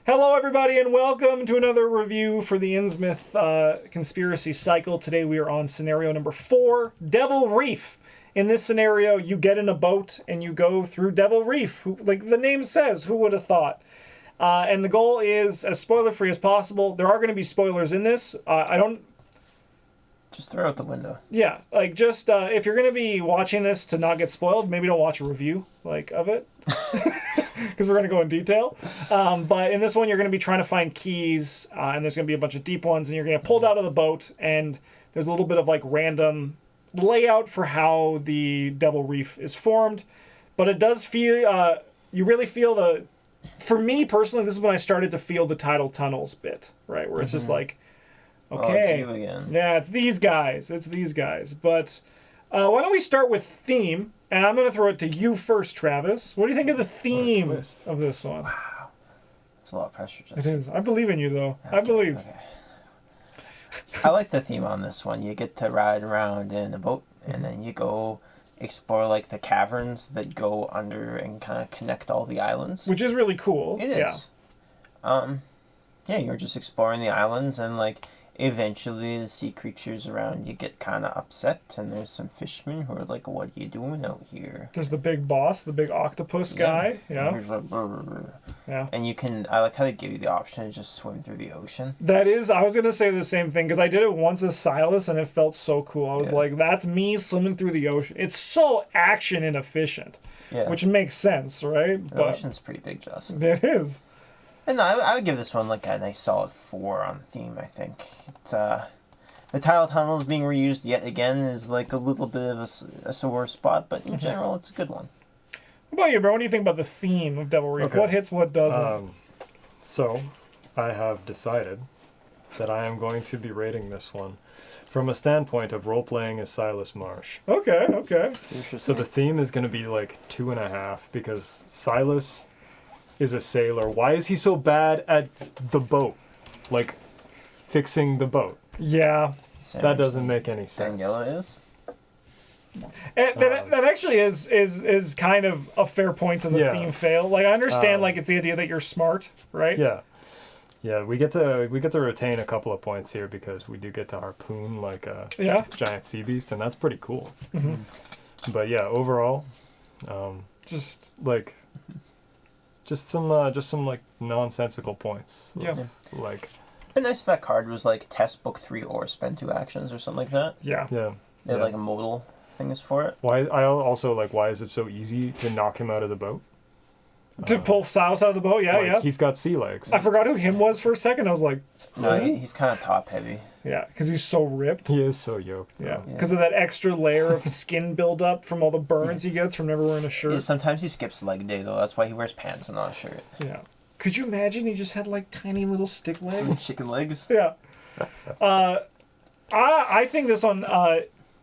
Hello, everybody, and welcome to another review for the Innsmouth Conspiracy cycle. Today we are on scenario number 4, Devil Reef. In this scenario, you get in a boat and you go through Devil Reef. Like the name says, who would have thought? And the goal is as spoiler-free as possible. There are going to be spoilers in this. Just throw it out the window. Yeah, like just if you're going to be watching this to not get spoiled, maybe don't watch a review of it. Because we're going to go in detail. But in this one, you're going to be trying to find keys, and there's going to be a bunch of deep ones, and you're going to get pulled out of the boat, and there's a little bit of random layout for how the Devil Reef is formed. But it does feel, you really feel for me personally, this is when I started to feel the tidal tunnels bit, right? Where it's just okay. Oh, it's you again. Yeah, it's these guys. But why don't we start with theme? And I'm going to throw it to you first, Travis. What do you think of the theme of this one? Wow. It's a lot of pressure. It is. I believe in you, though. Okay, I believe. Okay. I like the theme on this one. You get to ride around in a boat, and then you go explore, the caverns that go under and kind of connect all the islands. Which is really cool. It is. Yeah, you're just exploring the islands, and, eventually the sea creatures around you get kind of upset, and there's some fishermen who are like, what are you doing out here? There's the big boss, the big octopus guy. Yeah. Yeah. And I like how they give you the option to just swim through the ocean. I was going to say the same thing, because I did it once as Silas, and it felt so cool. I was like, that's me swimming through the ocean. It's so action inefficient, which makes sense, right? The ocean's pretty big, Justin. It is. And I would give this one a nice solid 4 on the theme, I think. The tidal tunnels being reused yet again is a little bit of a sore spot, but in general, it's a good one. What about you, bro? What do you think about the theme of Devil Reef? Okay. What hits, what doesn't? So, I have decided that I am going to be rating this one from a standpoint of role-playing as Silas Marsh. Okay. Interesting. So the theme is going to be 2.5, because Silas is a sailor. Why is he so bad at the boat? Fixing the boat. Yeah. That doesn't make any sense. Daniela is? That actually is kind of a fair point to the theme fail. I understand it's the idea that you're smart, right? Yeah. Yeah, we get to retain a couple of points here because we do get to harpoon a giant sea beast, and that's pretty cool. Mm-hmm. But yeah, overall, just some nonsensical points. Yeah. But nice if that card was test book 3 or spend 2 actions or something like that. Yeah. Yeah. They had modal things for it. Why is it so easy to knock him out of the boat? To pull Silas out of the boat, yeah. He's got sea legs. I forgot who him was for a second. I was like, no, he's kind of top heavy. Yeah, because he's so ripped. He is so yoked. Yeah, because of that extra layer of skin buildup from all the burns he gets from never wearing a shirt. Yeah, sometimes he skips leg day, though. That's why he wears pants and not a shirt. Yeah. Could you imagine he just had tiny little stick legs? Chicken legs? Yeah. I think this one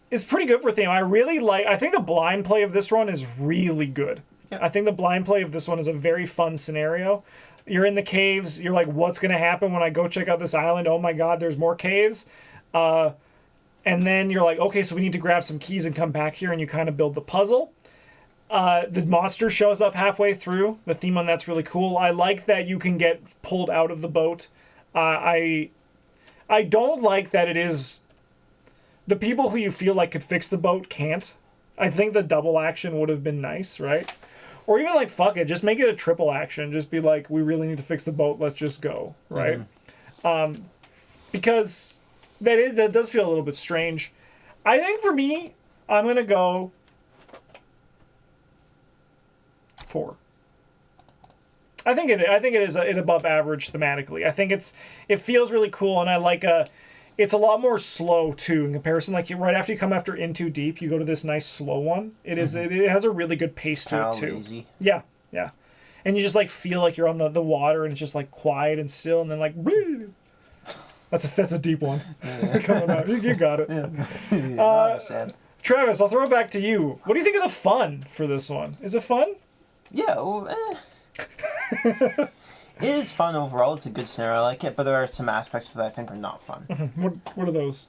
is pretty good for theme. I think the blind play of this one is really good. Yeah. I think the blind play of this one is a very fun scenario. You're in the caves. You're like, what's going to happen when I go check out this island? Oh my God, there's more caves. And then you're like, okay, so we need to grab some keys and come back here, and you kind of build the puzzle. The monster shows up halfway through. The theme on that's really cool. I like that you can get pulled out of the boat. I don't like that it is the people who you feel like could fix the boat can't. I think the double action would have been nice, right? Or even fuck it, just make it a triple action. Just be like, we really need to fix the boat. Let's just go, right? Mm-hmm. Because that does feel a little bit strange. I think for me, I'm gonna go 4. I think it is an above average thematically. I think it feels really cool, and I like it's a lot more slow too in comparison. Right after you come after In Too Deep, you go to this nice slow one. It is it has a really good pace to it too. Easy. Yeah, and you just feel like you're on the water, and it's just quiet and still, and then that's a deep one coming out. You got it. Yeah. Travis, I'll throw it back to you. What do you think of the fun for this one? Is it fun? Yeah. It is fun overall. It's a good scenario. I like it, but there are some aspects of it I think are not fun. What are those?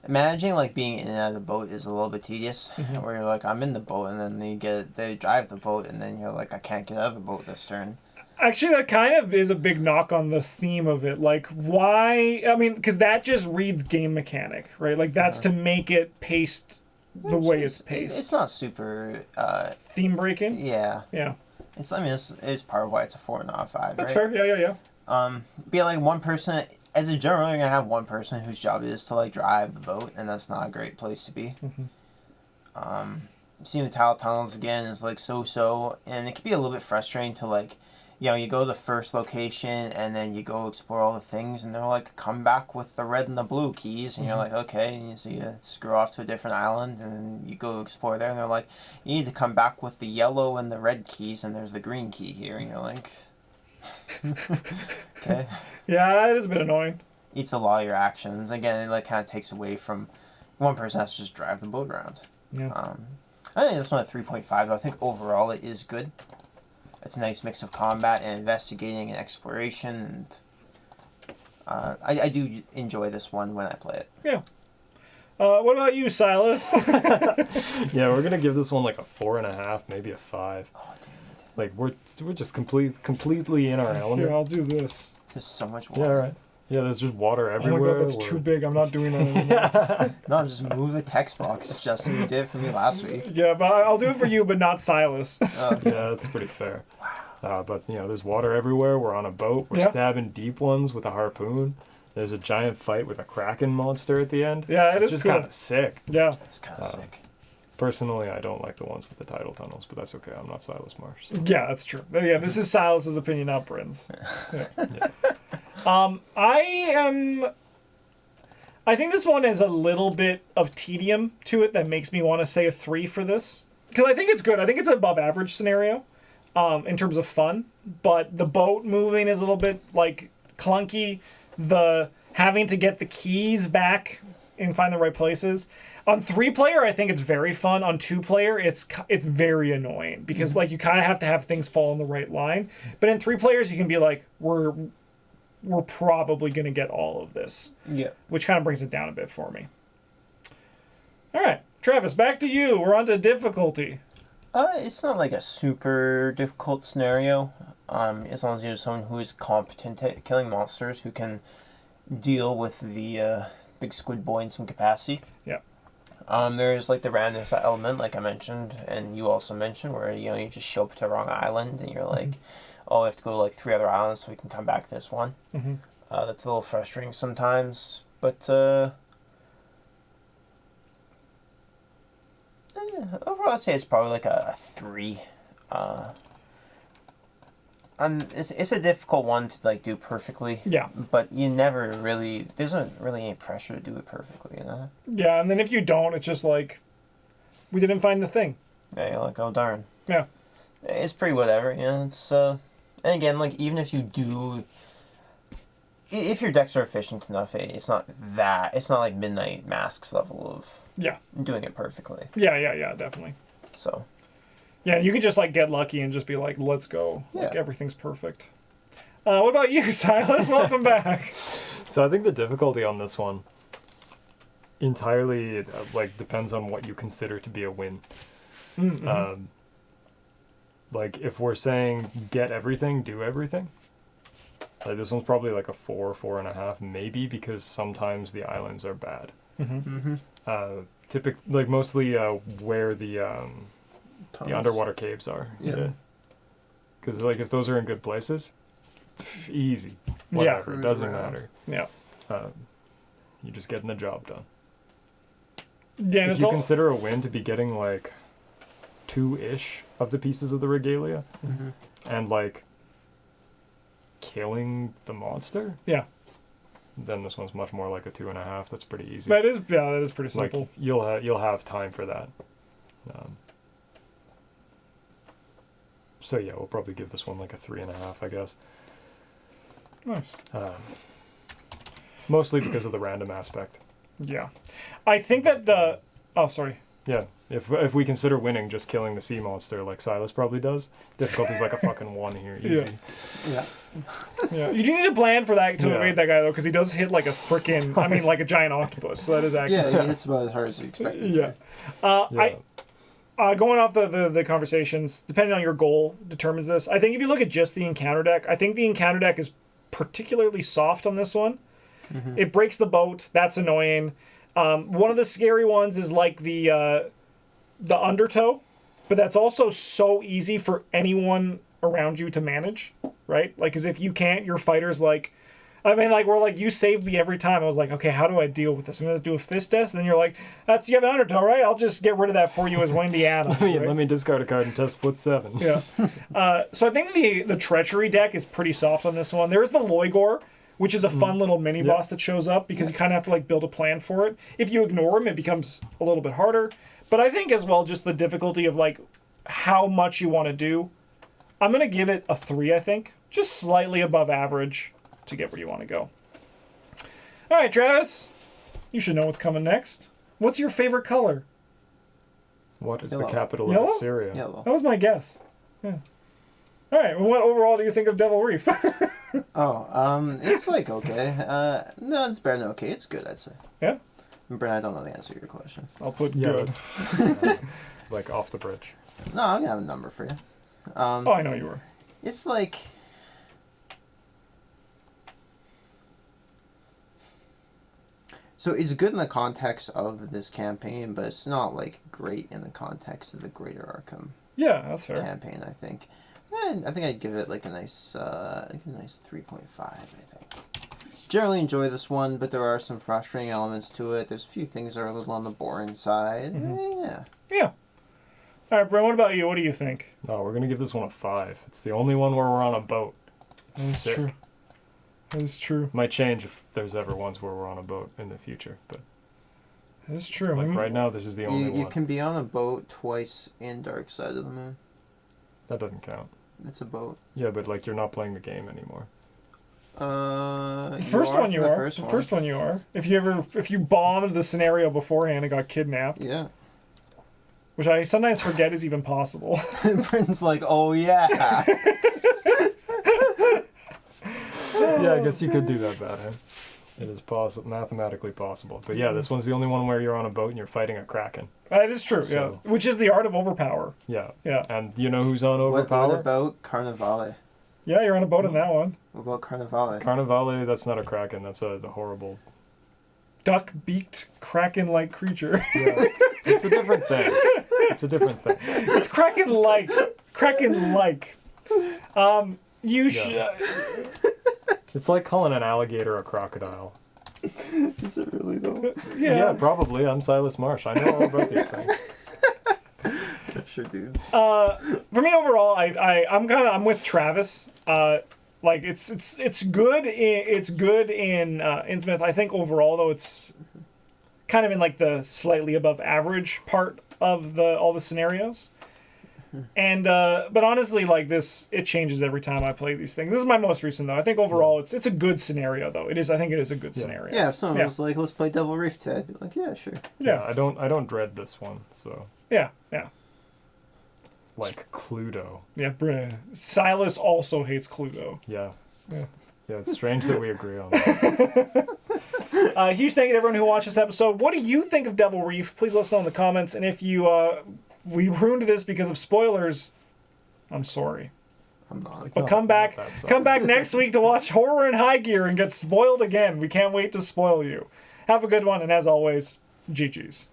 Managing being in and out of the boat is a little bit tedious. Mm-hmm. Where you're I'm in the boat, and then they drive the boat, and then you're I can't get out of the boat this turn. Actually, that kind of is a big knock on the theme of it. Like, why? I mean, because that just reads game mechanic, right? Like, that's to make it paced the way it's paced. It's not super theme breaking. Yeah. Yeah. It's part of why it's a 4 and not a 5. That's right? fair. Yeah. Be like one person. As a general, you're gonna have one person whose job is to like drive the boat, and that's not a great place to be. Seeing the tile tunnels again is like so, and it can be a little bit frustrating to like, you go to the first location and then you go explore all the things, and they're like, come back with the red and the blue keys, and you're like, okay, and so you screw off to a different island, and then you go explore there, and they're like, you need to come back with the yellow and the red keys, and there's the green key here, and you're like, okay. Yeah, that has been annoying. Eats a lot of your actions. Again, it like kind of takes away from one person has to just drive the boat around. Yeah. I think this one at 3.5 though. I think overall it is good. It's a nice mix of combat and investigating and exploration, and I do enjoy this one when I play it. Yeah. What about you, Silas? Yeah, we're gonna give this one like a 4.5, maybe a 5. Oh, dude. Like we're just completely in our element. Here, I'll do this. There's so much water. Yeah, right. Yeah, there's just water everywhere. Oh my god, that's too big. I'm not doing that anymore. No, just move the text box, Justin. You did it for me last week. Yeah, but I'll do it for you, but not Silas. Yeah, that's pretty fair. Wow. But there's water everywhere. We're on a boat. We're stabbing deep ones with a harpoon. There's a giant fight with a kraken monster at the end. Yeah, it's just kind of sick. Yeah, it's kind of sick. Personally, I don't like the ones with the tidal tunnels, but that's okay. I'm not Silas Marsh. So. Yeah, that's true. Yeah, this is Silas's opinion, not Bryn's. Yeah. I think this one has a little bit of tedium to it that makes me want to say a 3 for this. Because I think it's good. I think it's an above average scenario in terms of fun. But the boat moving is a little bit like clunky. The having to get the keys back and find the right places. On 3-player, I think it's very fun. On 2-player, it's very annoying because like you kind of have to have things fall in the right line. But in 3 players, you can be like, we're probably going to get all of this. Yeah. Which kind of brings it down a bit for me. All right, Travis, back to you. We're on to difficulty. It's not like a super difficult scenario. As long as you're someone who is competent at killing monsters, who can deal with the big squid boy in some capacity. Yeah. There's like the randomness element, like I mentioned, and you also mentioned, where you just show up to the wrong island and you're like, oh, we have to go to like 3 other islands so we can come back to this one. That's a little frustrating sometimes, but overall I'd say it's probably like a 3. It's a difficult one to like do perfectly. Yeah. But there's not really any pressure to do it perfectly, Yeah, and then if you don't, it's just like, we didn't find the thing. Yeah, you're like, oh darn. Yeah. It's pretty whatever, it's and again, like even if you do, if your decks are efficient enough, it's not like Midnight Masks level of doing it perfectly. Yeah, definitely. So. Yeah, you can just like get lucky and just be like, let's go. Yeah. Like everything's perfect. What about you, Silas? Welcome back. So I think the difficulty on this one entirely like depends on what you consider to be a win. Like if we're saying get everything, do everything. Like this one's probably like a 4.5, maybe, because sometimes the islands are bad. Like mostly where the underwater caves are. Yeah. Because like if those are in good places, easy. Whatever, it doesn't matter. Yeah. You're just getting the job done. Yeah, and if you consider a win to be getting like 2-ish of the pieces of the regalia, and like killing the monster, then this one's much more like a 2.5. That's pretty easy. That is pretty simple. Like you'll have time for that. So yeah, we'll probably give this one like a 3.5, I guess. Nice. Mostly because of the random aspect. Yeah, I think that sorry. Yeah, if we consider winning just killing the sea monster like Silas probably does, difficulty's like a fucking 1 here, easy. Yeah. You do need a plan for that to evade that guy though, because he does hit like a freaking, like a giant octopus. So that is accurate. Yeah, he hits about as hard as you expect. Yeah. going off the conversations, depending on your goal, determines this. I think if you look at just the encounter deck, I think the encounter deck is particularly soft on this one. Mm-hmm. It breaks the boat. That's annoying. One of the scary ones is like the undertow, but that's also so easy for anyone around you to manage, right? Like, because if you can't, your fighter's like, I mean, like, we're like, you saved me every time. I was like, okay, how do I deal with this? I'm going to do a fist test. And then you're like, you have an undertow, right? I'll just get rid of that for you as Wendy Adams. Let me discard a card and test foot 7. Yeah. So I think the Treachery deck is pretty soft on this one. There's the Loigor, which is a fun little mini boss that shows up because you kind of have to like build a plan for it. If you ignore him, it becomes a little bit harder. But I think as well, just the difficulty of like how much you want to do. I'm going to give it a 3, I think. Just slightly above average to get where you want to go. All right, Travis. You should know what's coming next. What's your favorite color? What is Yellow. the capital Yellow? of Assyria? Yellow. That was my guess. Yeah. All right. Well, what overall do you think of Devil Reef? It's like okay. No, it's better than okay. It's good, I'd say. Yeah? Brent, I don't know the answer to your question. I'll put good. Like off the bridge. No, I'm gonna have a number for you. I know you were. It's like... So it's good in the context of this campaign, but it's not like great in the context of the greater ARKHAM Yeah, that's fair. campaign, I think. And I think I'd give it like a nice 3.5, I think. Generally enjoy this one, but there are some frustrating elements to it. There's a few things that are a little on the boring side. Yeah. Yeah. All right, Brent, what about you? What do you think? No, we're going to give this one a 5. It's the only one where we're on a boat. That's Sick. true. That is true. Might change if there's ever ones where we're on a boat in the future, but That is true. like right now, this is the only You one. can be on a boat twice in Dark Side of the Moon. That doesn't count. It's a boat. Yeah, but like you're not playing the game anymore. The first one you are. The first one you are. If you bombed the scenario beforehand and got kidnapped. Yeah. Which I sometimes forget is even possible. Britain's like, oh yeah. Yeah, I guess you could do that, Batman. It is possible, mathematically possible. But yeah, this one's the only one where you're on a boat and you're fighting a kraken. That is true, yeah. Which is the art of overpower. Yeah. Yeah. And you know who's on overpower? What about Carnivale? Yeah, you're on a boat in that one. What about Carnivale? Carnivale, that's not a kraken. That's the horrible... Duck-beaked, kraken-like creature. Yeah. It's a different thing. It's a different thing. It's kraken-like. Kraken-like. You should... It's like calling an alligator a crocodile. Is it really though? Yeah, probably. I'm Silas Marsh. I know all about these things. Sure, dude. For me overall, I'm with Travis. Like it's good. It's good in Innsmouth. I think overall though it's kind of in like the slightly above average part of all the scenarios. And but honestly, like this, it changes every time I play these things. This is my most recent though. I think overall it's a good scenario though. It is. I think it is a good scenario. Yeah, if someone was like, "Let's play Devil Reef today," I'd be like, "Yeah, sure." Yeah, I don't dread this one. So yeah. Like Cluedo. Yeah, Silas also hates Cluedo. Yeah. It's strange that we agree on that. Huge thank you to everyone who watched this episode. What do you think of Devil Reef? Please let us know in the comments. And if you we ruined this because of spoilers, I'm sorry. I'm not. But come back next week to watch Horror in High Gear and get spoiled again. We can't wait to spoil you. Have a good one, and as always, GG's.